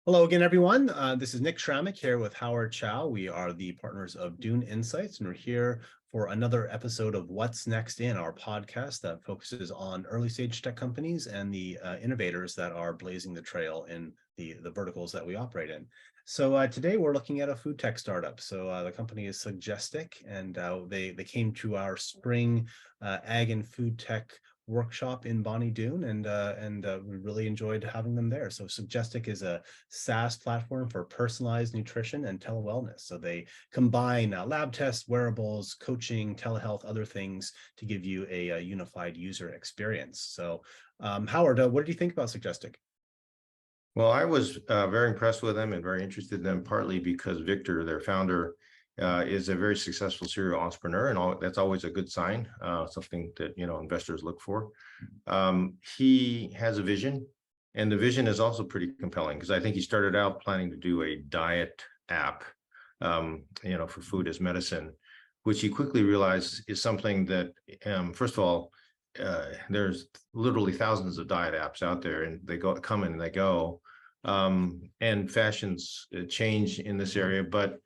Hello again, everyone. This is Nick Schrammick here with Howard Chow. We are the partners of Doon Insights, and we're here for another episode of What's Next in our podcast that focuses on early stage tech companies and the innovators that are blazing the trail in the verticals that we operate in. So today we're looking at a food tech startup. So the company is Suggestic, and they came to our spring ag and food tech workshop in Bonny, Doon, and we really enjoyed having them there. So Suggestic is a SaaS platform for personalized nutrition and tele-wellness. So they combine lab tests, wearables, coaching, telehealth, other things to give you a unified user experience. So Howard, what did you think about Suggestic? Well, I was very impressed with them and very interested in them, partly because Victor, their founder, is a very successful serial entrepreneur, and that's always a good sign, something that investors look for. He has a vision, and the vision is also pretty compelling because I think he started out planning to do a diet app, for food as medicine, which he quickly realized is something that, first of all, there's literally thousands of diet apps out there, and they come in and they go, and fashions change in this area. But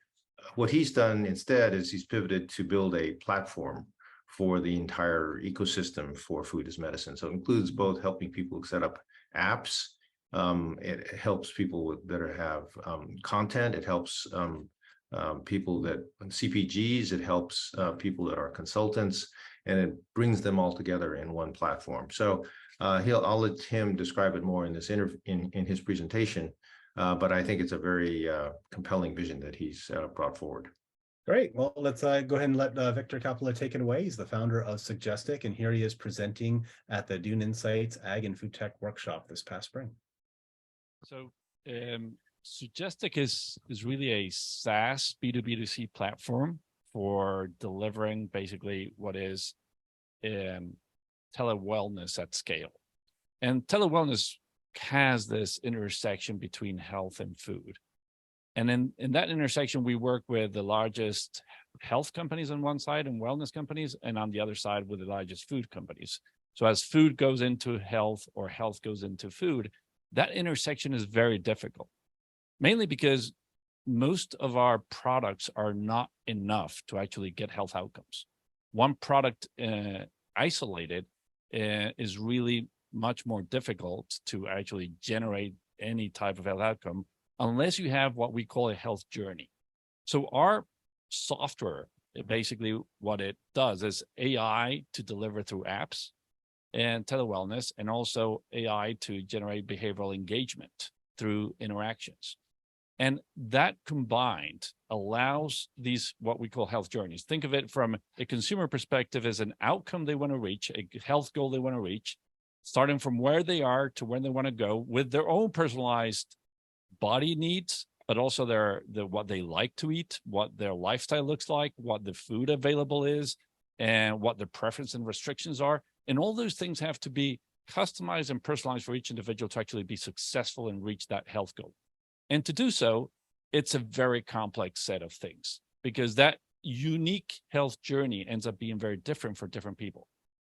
what he's done instead is he's pivoted to build a platform for the entire ecosystem for food as medicine. So it includes both helping people set up apps. It helps people that have content. It helps people that CPGs. It helps people that are consultants, and it brings them all together in one platform. So I'll let him describe it more in this in his presentation. But I think it's a very compelling vision that he's brought forward. Great. Well, let's go ahead and let Victor Chapela take it away. He's the founder of Suggestic, and here he is presenting at the Doon Insights Ag and Food Tech Workshop this past spring. So Suggestic is really a SaaS B2B2C platform for delivering basically what is tele-wellness at scale. And tele-wellness has this intersection between health and food. And in that intersection, we work with the largest health companies on one side and wellness companies, and on the other side with the largest food companies. So as food goes into health or health goes into food, that intersection is very difficult, mainly because most of our products are not enough to actually get health outcomes. One product isolated is really much more difficult to actually generate any type of health outcome unless you have what we call a health journey. So our software, basically what it does is AI to deliver through apps and tele-wellness, and also AI to generate behavioral engagement through interactions. And that combined allows these, what we call health journeys. Think of it from a consumer perspective as an outcome they want to reach, a health goal they want to reach, starting from where they are to where they want to go with their own personalized body needs, but also what they like to eat, what their lifestyle looks like, what the food available is, and what their preference and restrictions are. And all those things have to be customized and personalized for each individual to actually be successful and reach that health goal. And to do so, it's a very complex set of things because that unique health journey ends up being very different for different people.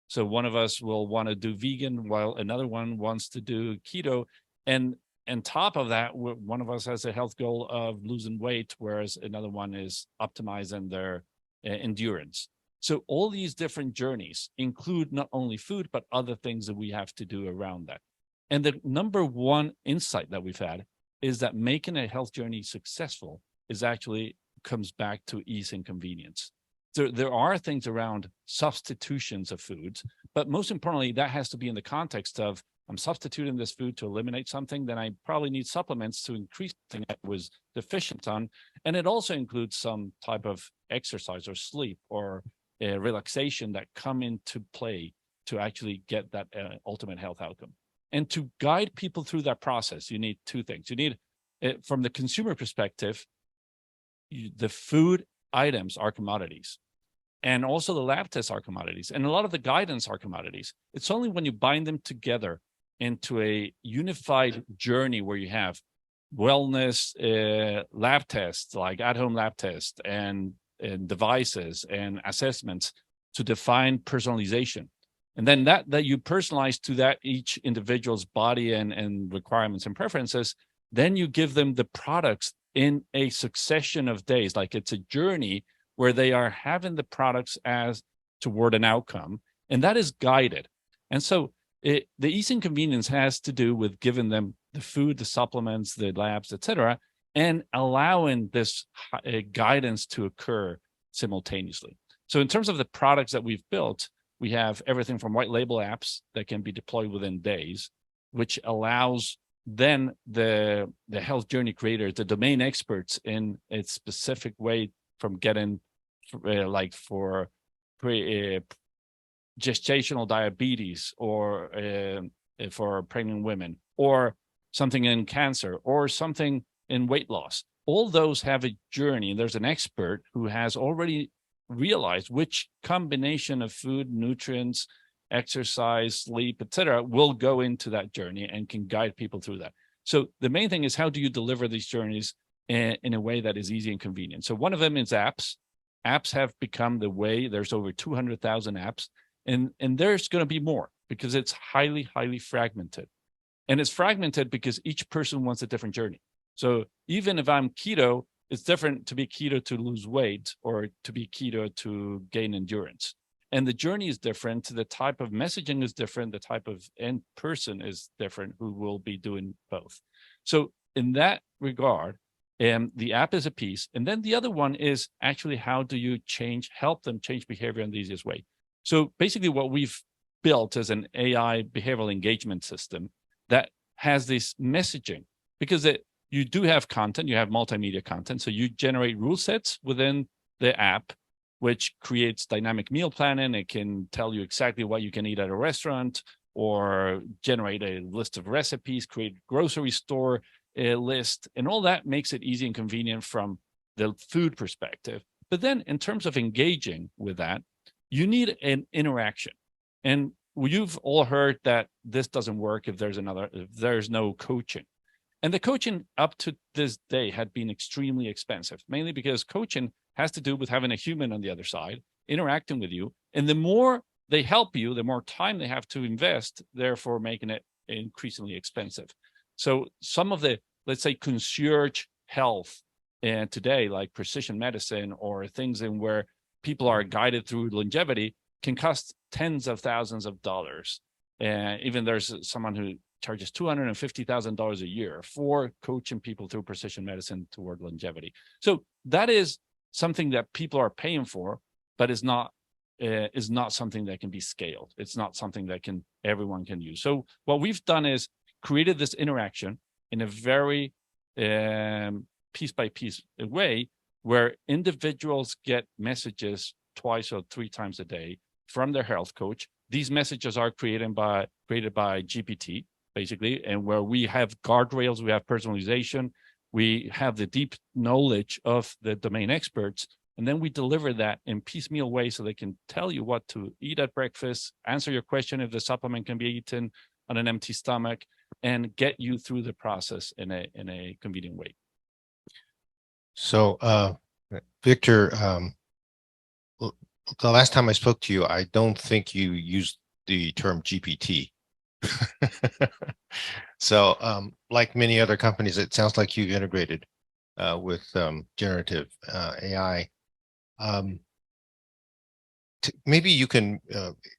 So one of us will want to do vegan while another one wants to do keto. And on top of that, one of us has a health goal of losing weight, whereas another one is optimizing their endurance. So all these different journeys include not only food, but other things that we have to do around that. And the number one insight that we've had is that making a health journey successful is actually comes back to ease and convenience. There are things around substitutions of foods, but most importantly, that has to be in the context of I'm substituting this food to eliminate something, then I probably need supplements to increase something I was deficient on. And it also includes some type of exercise or sleep or relaxation that come into play to actually get that ultimate health outcome. And to guide people through that process, you need two things. You need, from the consumer perspective, the food items are commodities. And also the lab tests are commodities. And a lot of the guidance are commodities. It's only when you bind them together into a unified journey where you have wellness lab tests, like at-home lab tests and devices and assessments to define personalization. And then that you personalize to that each individual's body and requirements and preferences, then you give them the products in a succession of days, like it's a journey where they are having the products as toward an outcome, and that is guided. And so the ease and convenience has to do with giving them the food, the supplements, the labs, etc., and allowing this guidance to occur simultaneously. So in terms of the products that we've built, we have everything from white label apps that can be deployed within days, which allows then the health journey creators, the domain experts in a specific way, from getting like for gestational diabetes, or for pregnant women, or something in cancer, or something in weight loss. All those have a journey, and there's an expert who has already realized which combination of food, nutrients, exercise, sleep, etc., will go into that journey and can guide people through that. So the main thing is, how do you deliver these journeys in a way that is easy and convenient? So one of them is apps. Apps have become the way. There's over 200,000 apps, and there's going to be more, because it's highly, highly fragmented. And it's fragmented because each person wants a different journey. So even if I'm keto, it's different to be keto to lose weight, or to be keto to gain endurance. And the journey is different. The type of messaging is different. The type of end person is different who will be doing both. So in that regard, the app is a piece. And then the other one is actually, how do you help them change behavior in the easiest way? So basically what we've built is an AI behavioral engagement system that has this messaging, because you do have content, you have multimedia content. So you generate rule sets within the app, which creates dynamic meal planning. It can tell you exactly what you can eat at a restaurant, or generate a list of recipes, create grocery store list, and all that makes it easy and convenient from the food perspective. But then in terms of engaging with that, you need an interaction. And you've all heard that this doesn't work if there's no coaching. And the coaching up to this day had been extremely expensive, mainly because coaching has to do with having a human on the other side interacting with you. And the more they help you, the more time they have to invest, therefore making it increasingly expensive. So some of the, let's say, concierge health today, like precision medicine, or things in where people are guided through longevity, can cost tens of thousands of dollars. And even there's someone who charges $250,000 a year for coaching people through precision medicine toward longevity. So that is something that people are paying for, but is not something that can be scaled. It's not something that everyone can use. So what we've done is created this interaction in a very piece by piece way, where individuals get messages 2 or 3 times a day from their health coach. These messages are created by GPT, basically, and where we have guardrails, we have personalization, we have the deep knowledge of the domain experts, and then we deliver that in piecemeal ways so they can tell you what to eat at breakfast, answer your question if the supplement can be eaten on an empty stomach, and get you through the process in a convenient way. So, Victor, the last time I spoke to you, I don't think you used the term GPT. So, like many other companies, it sounds like you've integrated with generative AI. Maybe you can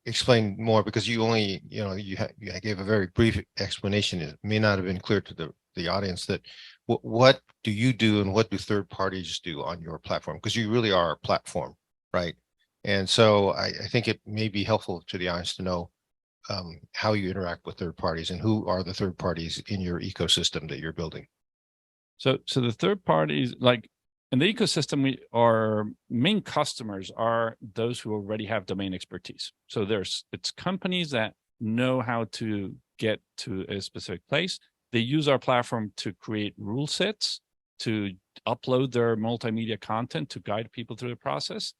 explain more, because you only, you gave a very brief explanation. It may not have been clear to the audience that what do you do and what do third parties do on your platform? Because you really are a platform, right? And so I think it may be helpful to the audience to know how you interact with third parties, and who are the third parties in your ecosystem that you're building. So the third parties, like in the ecosystem, our main customers are those who already have domain expertise. So it's companies that know how to get to a specific place. They use our platform to create rule sets, to upload their multimedia content to guide people through the process,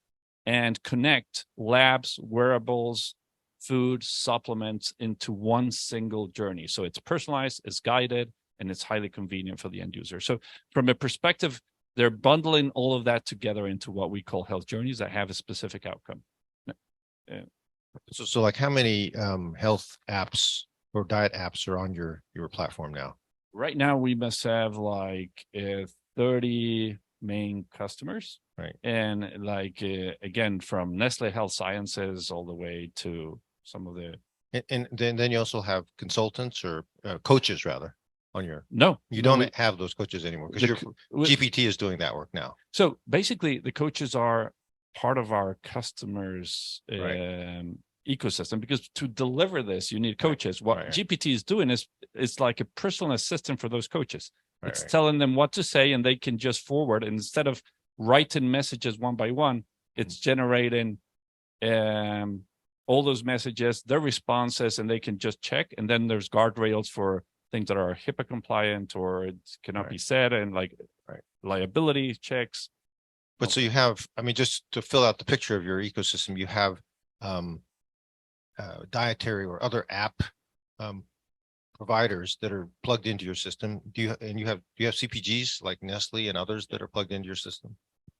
and connect labs, wearables, food, supplements into one single journey. So it's personalized, it's guided, and it's highly convenient for the end user. So from a perspective, they're bundling all of that together into what we call health journeys that have a specific outcome. So like how many health apps or diet apps are on your platform now? right now we must have like 30 main customers. Right. And like, again, from Nestle Health Sciences all the way to some of the. And then you also have consultants or coaches rather on your, No, you no, don't have those coaches anymore because the your co- GPT is doing that work now. So basically the coaches are part of our customers Right. ecosystem, because to deliver this, you need coaches. What Right. GPT is doing is it's like a personal assistant for those coaches. It's Right. telling them what to say and they can just forward. And instead of writing messages one by one, it's generating all those messages, their responses, and they can just check. And then there's guardrails for things that are HIPAA compliant or it cannot be said, and like liability checks. But so you have, I mean, just to fill out the picture of your ecosystem, you have dietary or other app providers that are plugged into your system. Do you have CPGs like Nestle and others that are plugged into your system?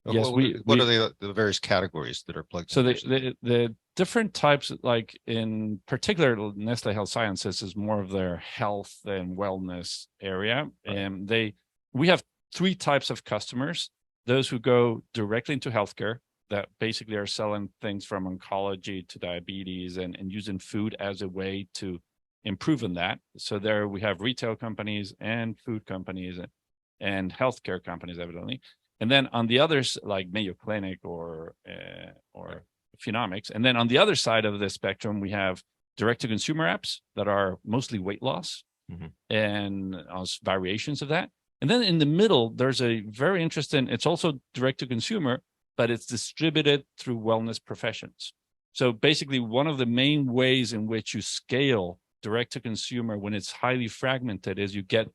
Yes, what are the various categories that are plugged so into? the different types, like in particular Nestle Health Sciences is more of their health and wellness area. Right. And we have three types of customers: those who go directly into healthcare, that basically are selling things from oncology to diabetes and using food as a way to improve on that. So there we have retail companies and food companies and healthcare companies, evidently. And then on the others, like Mayo Clinic or Phenomics. And then on the other side of the spectrum, we have direct-to-consumer apps that are mostly weight loss and variations of that. And then in the middle, there's a very interesting, it's also direct-to-consumer, but it's distributed through wellness professions. So basically, one of the main ways in which you scale direct-to-consumer when it's highly fragmented is you get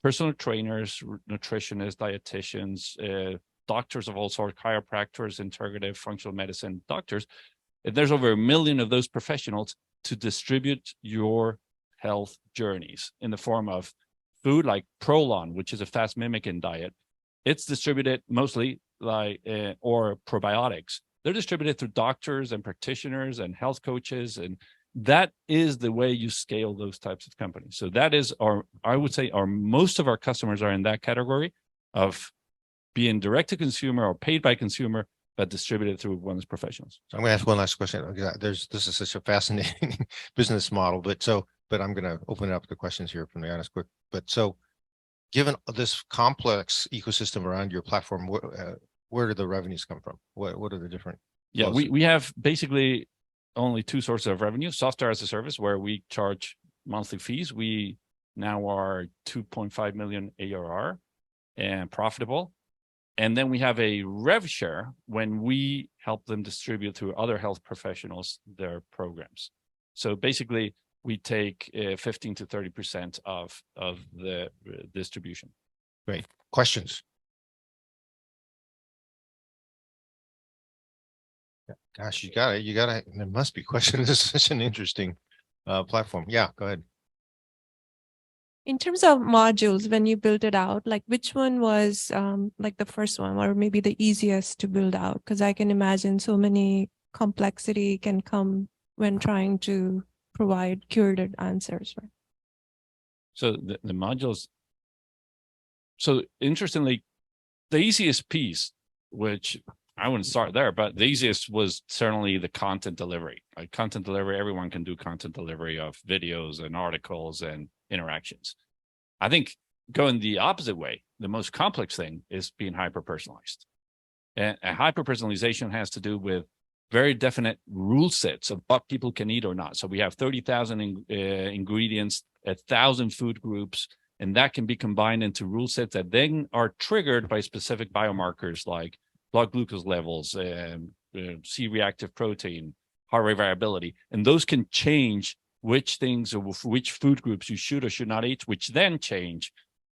personal trainers, nutritionists, dietitians, doctors of all sorts, chiropractors, integrative functional medicine doctors. And there's over 1 million of those professionals to distribute your health journeys in the form of food like Prolon, which is a fast mimicking diet. It's distributed mostly like, or probiotics. They're distributed through doctors and practitioners and health coaches, and that is the way you scale those types of companies. So that is I would say most of our customers are in that category of being direct to consumer or paid by consumer, but distributed through wellness professionals. So I'm going to ask one last question. This is such a fascinating business model, but I'm going to open it up to questions here from the audience quick. But so given this complex ecosystem around your platform, where do the revenues come from? What are the different? Yeah, we have basically only two sources of revenue: software as a service, where we charge monthly fees. We now are 2.5 million ARR and profitable. And then we have a rev share when we help them distribute through other health professionals their programs. So basically, we take 15 to 30% of the distribution. Great. Questions? Gosh, you got it. There must be questions. This is such an interesting platform. Yeah, go ahead. In terms of modules, when you built it out, like which one was like the first one or maybe the easiest to build out? Because I can imagine so many complexity can come when trying to provide curated answers, right? So the modules, so interestingly, the easiest piece, which I wouldn't start there, but the easiest was certainly the content delivery. Like content delivery, everyone can do content delivery of videos and articles and interactions. I think going the opposite way, the most complex thing is being hyper-personalized. And hyper-personalization has to do with very definite rule sets of what people can eat or not. So we have 30,000 ingredients, 1,000 food groups, and that can be combined into rule sets that then are triggered by specific biomarkers like blood glucose levels, C-reactive protein, heart rate variability. And those can change which things or which food groups you should or should not eat, which then change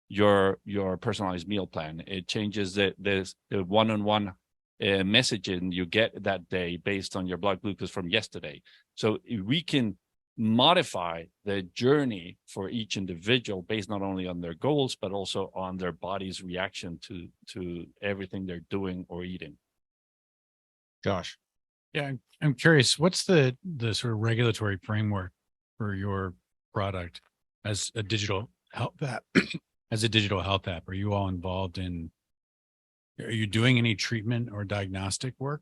your personalized meal plan. It changes the one-on-one messaging you get that day based on your blood glucose from yesterday. So we can modify the journey for each individual based not only on their goals, but also on their body's reaction to everything they're doing or eating. Josh. Yeah, I'm curious, what's the sort of regulatory framework for your product as a digital health app, as a digital health app, are you all involved in, are you doing any treatment or diagnostic work?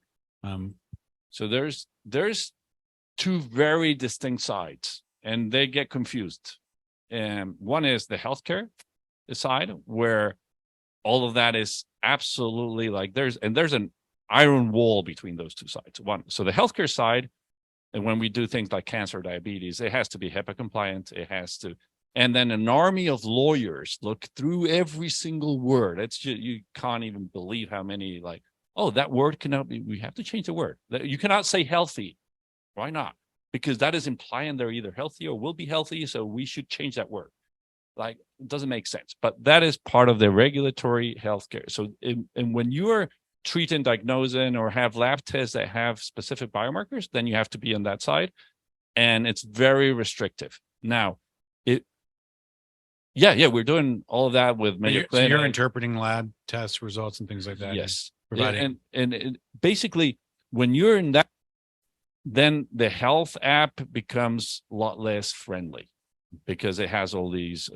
So there's two very distinct sides, and they get confused. And one is the healthcare side, where all of that is absolutely like there's an iron wall between those two sides. One, so the healthcare side, and when we do things like cancer, diabetes, it has to be HIPAA compliant. It has to, and then an army of lawyers look through every single word. It's just, you can't even believe how many, like, oh, that word cannot be, we have to change the word. You cannot say healthy. Why not? Because that is implying they're either healthy or will be healthy. So we should change that word. Like, it doesn't make sense, but that is part of the regulatory healthcare. So, and when you are treating, diagnosing, or have lab tests that have specific biomarkers, then you have to be on that side, and it's very restrictive. Now, we're doing all of that with Mayo So you're Clinic. interpreting lab test results and things like that. Yes, Providing. and basically, when you're in that, then the health app becomes a lot less friendly, because it has all these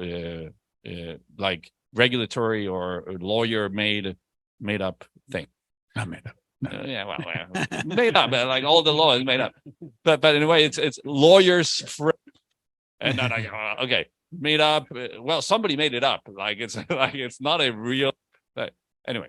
like regulatory or lawyer made up thing. Not made up. No. Made up, like all the law is made up. But anyway, it's lawyers and then okay, made up. Well, somebody made it up. Like it's like it's not a real. Anyway,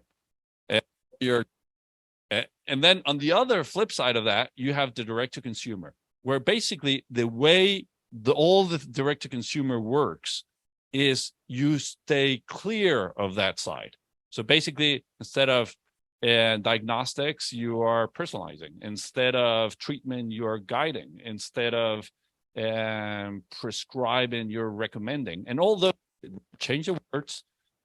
and then on the other flip side of that, you have the direct to consumer, where basically the way all the direct to consumer works is you stay clear of that side. So basically, instead of diagnostics, you are personalizing. Instead of treatment, you are guiding. Instead of prescribing, you're recommending. And although change the words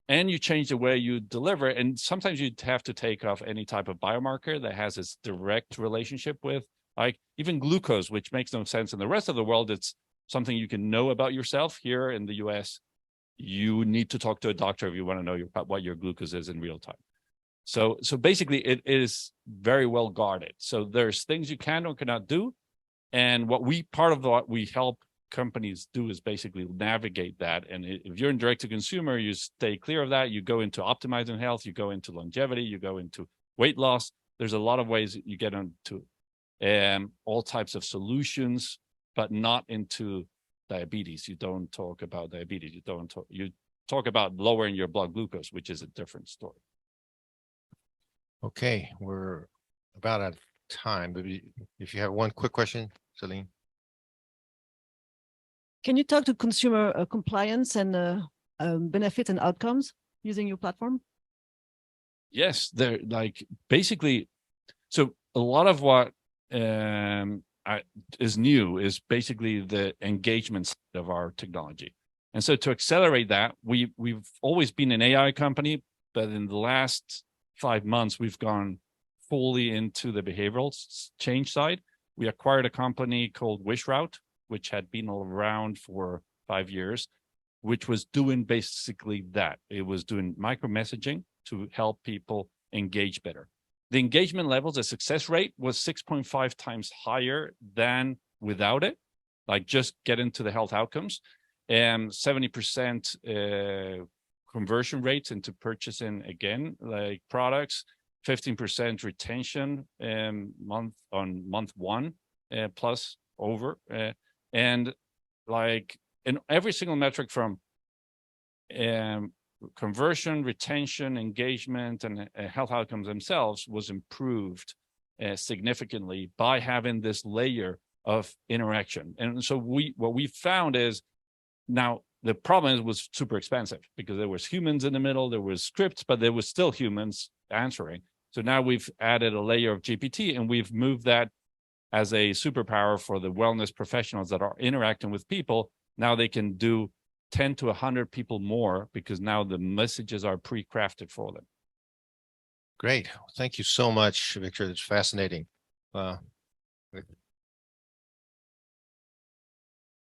and you change the way you deliver, and sometimes you have to take off any type of biomarker that has its direct relationship with, like even glucose, which makes no sense in the rest of the world. It's something you can know about yourself. Here in the US, you need to talk to a doctor if you want to know what your glucose is in real time. So basically, it is very well guarded. So there's things you can or cannot do. And part of what we help companies do is basically navigate that. And if you're in direct to consumer, you stay clear of that. You go into optimizing health, you go into longevity, you go into weight loss. There's a lot of ways that you get into all types of solutions, but not into diabetes. You don't talk about diabetes. You talk about lowering your blood glucose, which is a different story. Okay, we're about out of time, but if you have one quick question, Celine. Can you talk to consumer compliance and benefits and outcomes using your platform? Yes, they're like basically. So a lot of what is new is basically the engagement side of our technology, and so to accelerate that, we've always been an AI company, but in the last 5 months we've gone fully into the behavioral change side. We acquired a company called WishRoute, which had been around for 5 years, which was doing basically that. It was doing micro messaging to help people engage better. The engagement levels, the success rate was 6.5 times higher than without it, like just get into the health outcomes, and 70% conversion rates into purchasing again, like products, 15% retention month one plus over, and like in every single metric from conversion, retention, engagement, and health outcomes themselves was improved significantly by having this layer of interaction. And so what we found is, now the problem is, was super expensive because there was humans in the middle, there was scripts, but there was still humans answering. So now we've added a layer of GPT, and we've moved that as a superpower for the wellness professionals that are interacting with people. Now they can do 10 to 100 people more because now the messages are pre-crafted for them. Great. Thank you so much, Victor. It's fascinating.